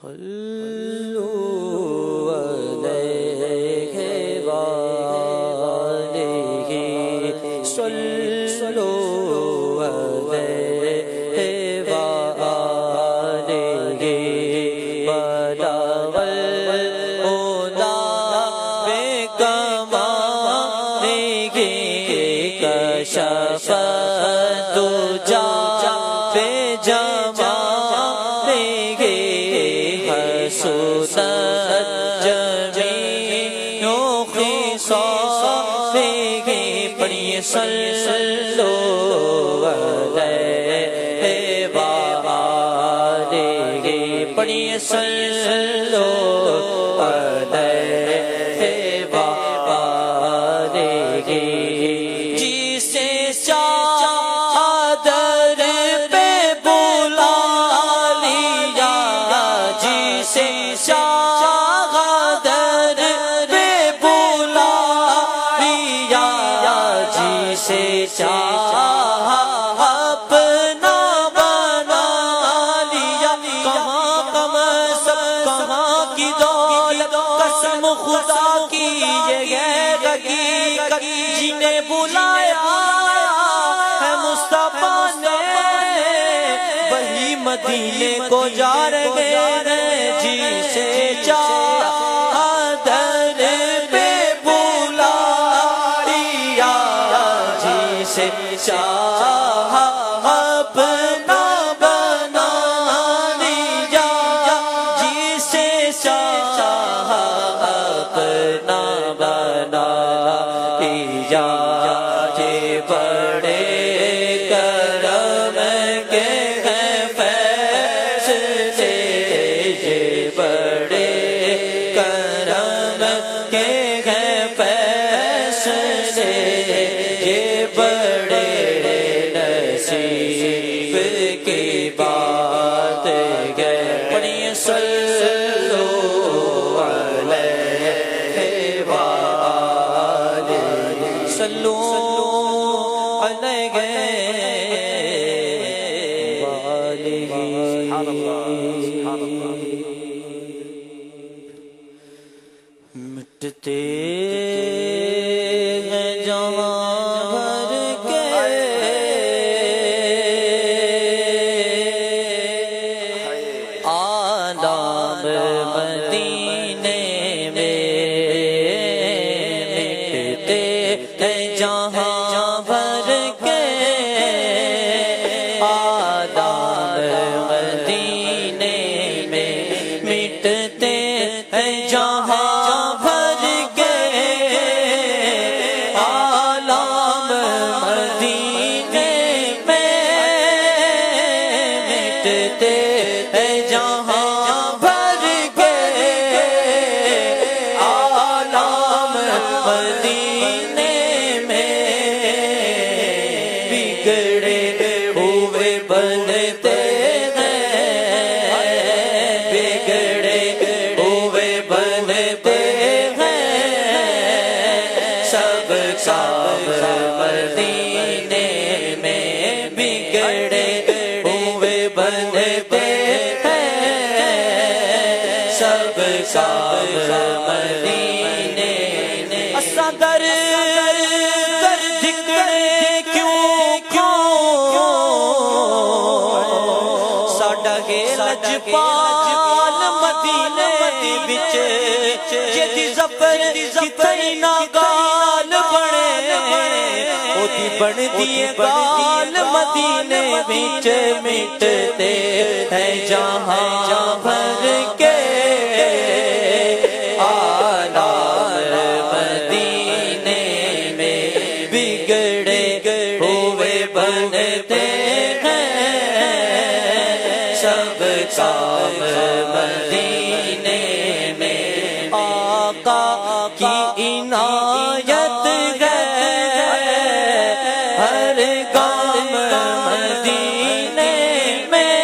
صلوا عليه وآله صلوا عليه وآله بلغ الهدى بكماله كشف الدجى بجماله حسنت جميع خصاله پڑھیے صلوا علیہ وآلہ پڑھیے صلوا علیہ وآلہ جسے چادر پہ بلا لیا جسے چادر پہ بلا لیا جسے چاہا اپنا بنا لیا کہاں کم سب کہاں کی دولت قسم خدا کی یہ حقیقت جنہیں بلایا ہے مصطفیٰ نے وہی مدینے کو جا رہے ہیں جسے چادر پہ بلا لیا جسے چاہا اپنا بنا لیا جسے چاہا اپنا بنا لیا یہ بڑے کرم کے ہیں فیصلے یہ بڑے کرم کے ہیں فیصلے یہ بڑے نصیب کی بات ہے پڑھیے صلوا علیہ وآلہ صلوا علیہ مٹتے ہیں جہاں بھر کے آداب مدینے میں مٹتے ہیں جہاں بھر کے آداب مدینے میں مٹتے ہیں جہاں بھر کے عالم مدینے میں مٹتے ہیں جہاں بھر کے عالم مدینے میں بگڑے ہوئے بنتے مدینے میں بگڑے ہوئے بنتے ہیں سب کام مدینے میں صدر کر دکھڑے کیوں ساڈا ہے لجپال مدینے وچ جدی ظفر کتنی ناگال بنے اوتی بن دیے گال مدینے وچ مٹتے ہیں جہاں بھر کے آداب مدینے میں بگڑے ہوئے بنتے ہیں سب کام مدینے میں آقا کی عنایت ہے ہر گام مدینے میں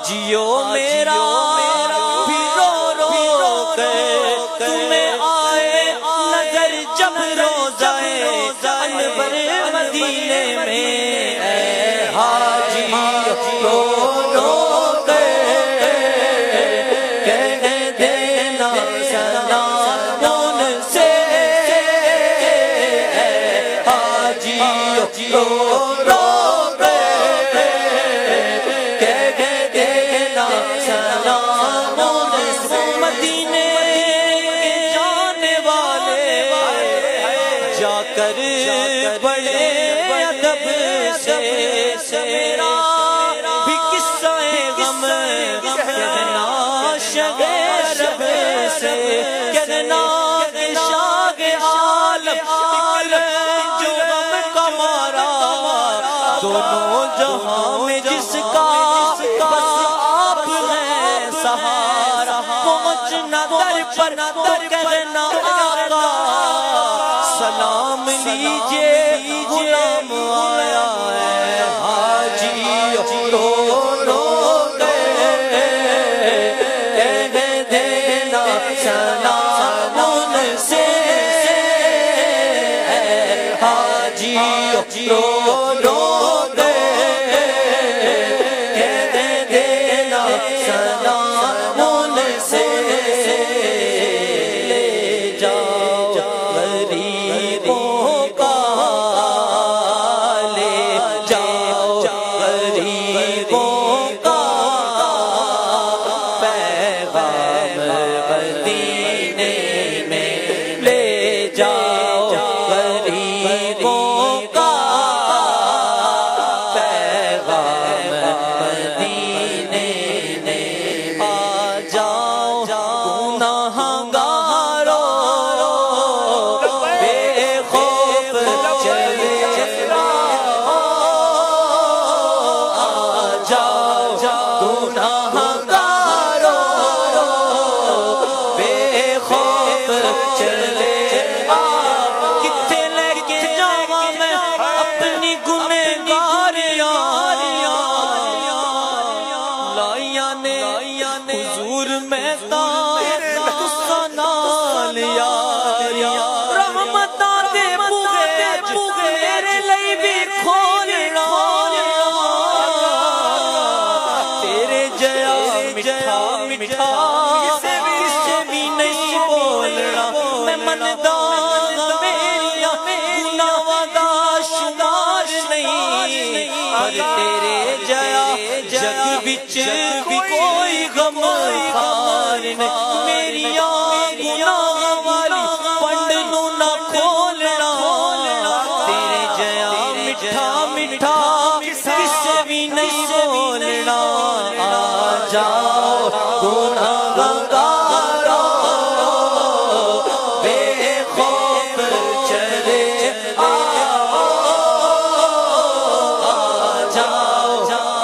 جیو میرا بھی رو رو کے تمہیں آئے نظر جب روزہ انور مدینے میں اے حاجی رو رو کے کہہ دینا سلام ان سے اے حاجی رو رو کر بڑے ادب سے میرا بھی قصہ غم کہنا شغب سے کہنا کہ شاہ عالم جو غم کا مارا دونوں جہاں میں جس کا بس آپ ہیں سہارا پہنچنا در پر تو کہنا آقا سلام لیجئے غلام آیا ہے حاجی رو رو کے کہہ دینا سلام ان سے حاجی رو رو کے کہہ دینا سلام ان سے لے جاؤ غریبوں کا لے جاؤ غریبوں کا پیغام مدینے میں لے جاؤ غریبوں کا پیغام مدینے میں آ جاؤ گناہ گارو بے خوف چلے آ جاؤ گناہ گارو بے خوف چلے کتنے لے کے جاواں میں اپنی گنہگاریاں لائیاں نے حضور میں غصہ نال یار رحمتاں دے بوہے میرے لئی بھی کھولنا تیرے جیا میٹھا میٹھا کسے بھی نہیں بولنا میں مندان میریاں گناہاں دا شمار نہیں پر تیرے جیا جگ وچ کوئی غم خار نہیں میریاں گناہاں والی پنڈ نوں نہ کھولنا تیرے جیا میٹھا میٹھا کسے بھی نہیں بولنا آ جاؤ گناہ گارو بے خوف چلے آ جاؤ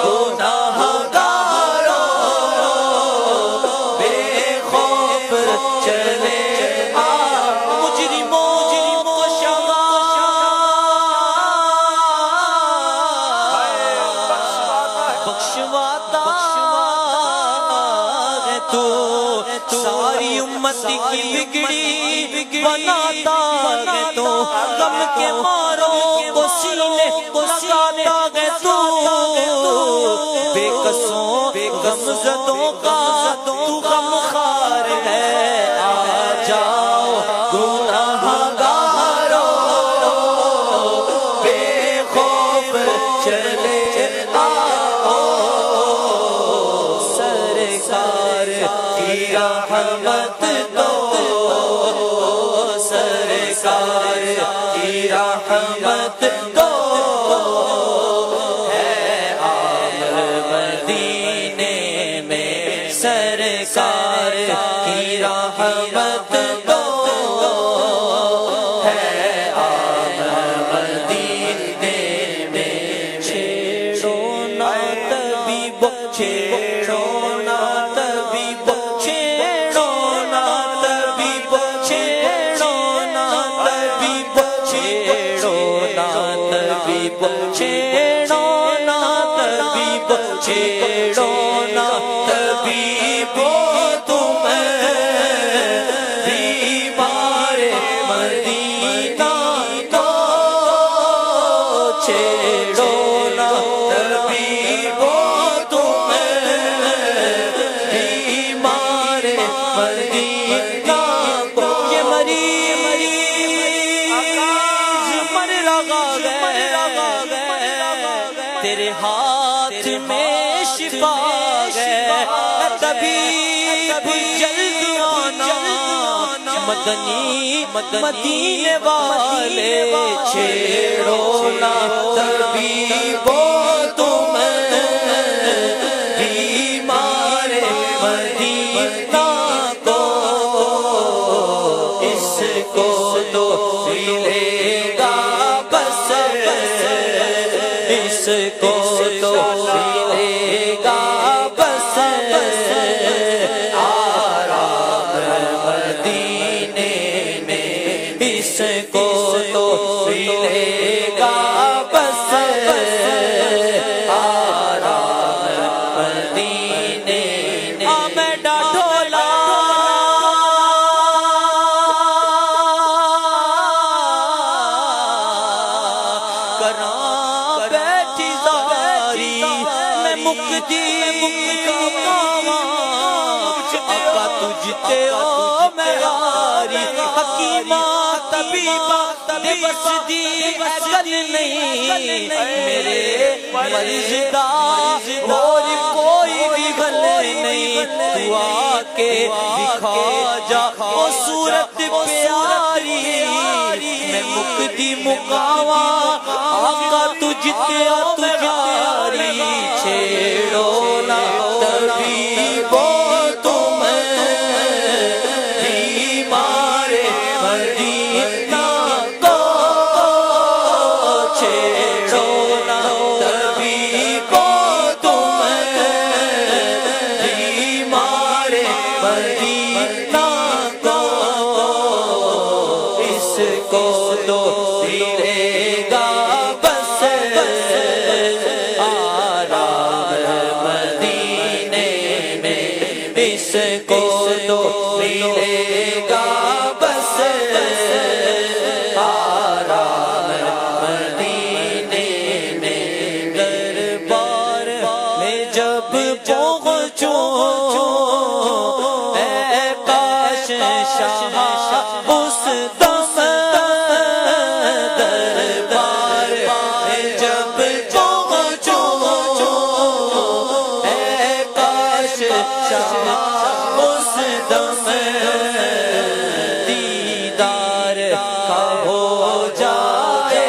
گناہ گارو بے خوف چلے مجرموں کو بخشواتا ہے تو ساری امت کی بگڑی بناتا ہے تو غم کے ماروں کو سینے کو لگاتا ہے تو بے قصوں غم زدوں کا تو غم خار ہے آ جاؤ گناہ گارو بے خوف چلے سرکار کی رحمت دو سرکار کی رحمت دو ہے آمد مدینے میں سرکار کی رحمت دو ہے آمد مدینے میں چھیڑو نہ طبیب چھیڑو نہ چھیڑو نا طبیب چھیڑو نا طبیب تم بیمار مدینہ کو چھیڑو نا طبیب تم بیمار مدینہ کو یہ مریض مر لگا تیرے ہاتھ میں شفا ہے طبیب جلد آنا مدنی مدینے والے چھیڑو نا طبیب تم بیمار مدینہ کو اس کو تو ملے گا بس اس کو تو ملے گا بس آرام مدینے میں اس کو تو ملے گا بس آرام مدینے میں میں ڈھولا آقا تجھتے ہو میاری حکیمہ طبیبہ دے بس دی اصل نہیں میرے مرض دا اور کوئی بھی بھل نہیں تو آ کے دکھا جا وہ صورت پیاری میں مقدی مقاوا آقا تجھتے ہو تجاری چھیڑو نا طبیب تم بیمار مدینہ کو چھیڑو نا طبیب تم بیمار مدینہ کو اس کو تو ملے گا بس آرام مدینے میں اس کو تو ملے گا بس آرام مدینے میں دربار میں جب پہنچوں اے کاش شاہ اس دم دربار میں جب پہنچوں اے کاش شاہ اس دم دیدار کا ہو جائے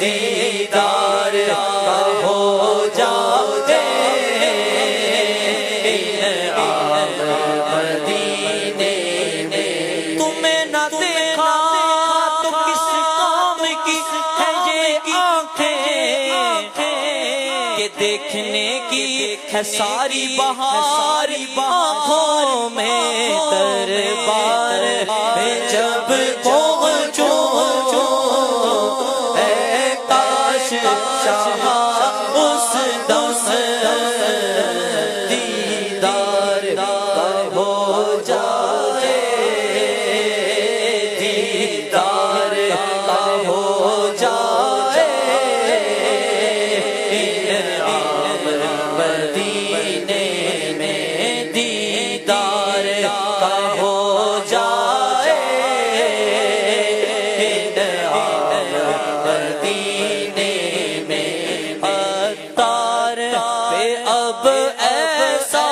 دیدار کا ہو جائے مدینے میں تمہیں نہ دیکھا تو کس کام کی ہے یہ آنکھیں کہ دیکھنے کی ہے ساری بہار آنکھوں میں دربار میں جب پہنچوں اے کاش شاہ اس دم دیدار کا ہو جائے دیدار کا ہو جائے مدینے میں دیدار کا ہو جائے مدینے میں عطار پہ اب ایسا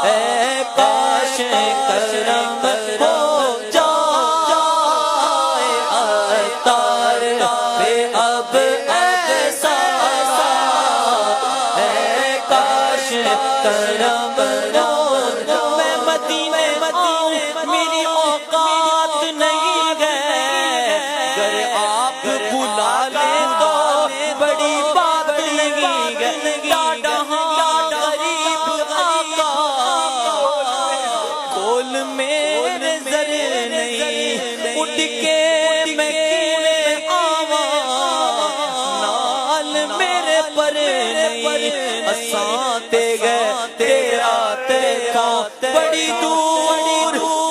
ہے کاش کرم ہو جائے عطار پہ اب ایسا ہے کاش کرم ہو میں مدینے میری اوقات نہیں ہے گر آپ بلا لیں تو بڑی بات نہیں ہے ڈاڈا غریب آقا کول میں نظر نہیں اٹھ کے میں کیویں نہیں اساں تے گئے تیرا تے کا بڑی دور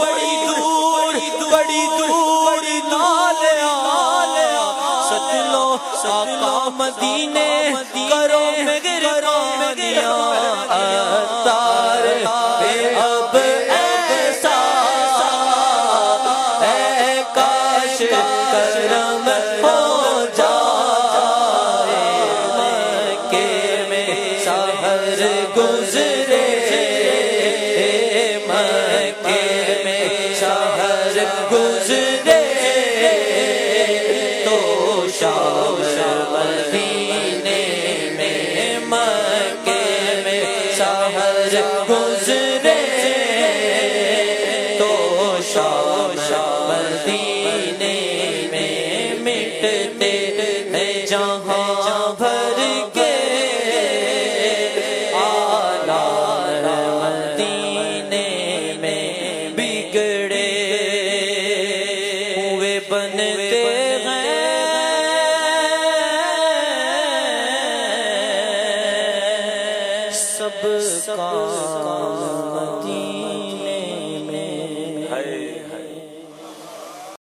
بڑی دور بڑی دور نال آلیا سچ لو آقا مدینے کرو مہربانیاں اتار بے اب ایسا اے کاش کرم ہو جائے مکے میں سحر گزرے مکے میں سحر گزرے تو شام مدینے میں مکے میں سحر گزرے تو شام مدینے میں مٹتے ہیں جہاں بھر کے آلات مدینے میں بگڑے ہوئے بنتے ہیں سب کا مدینے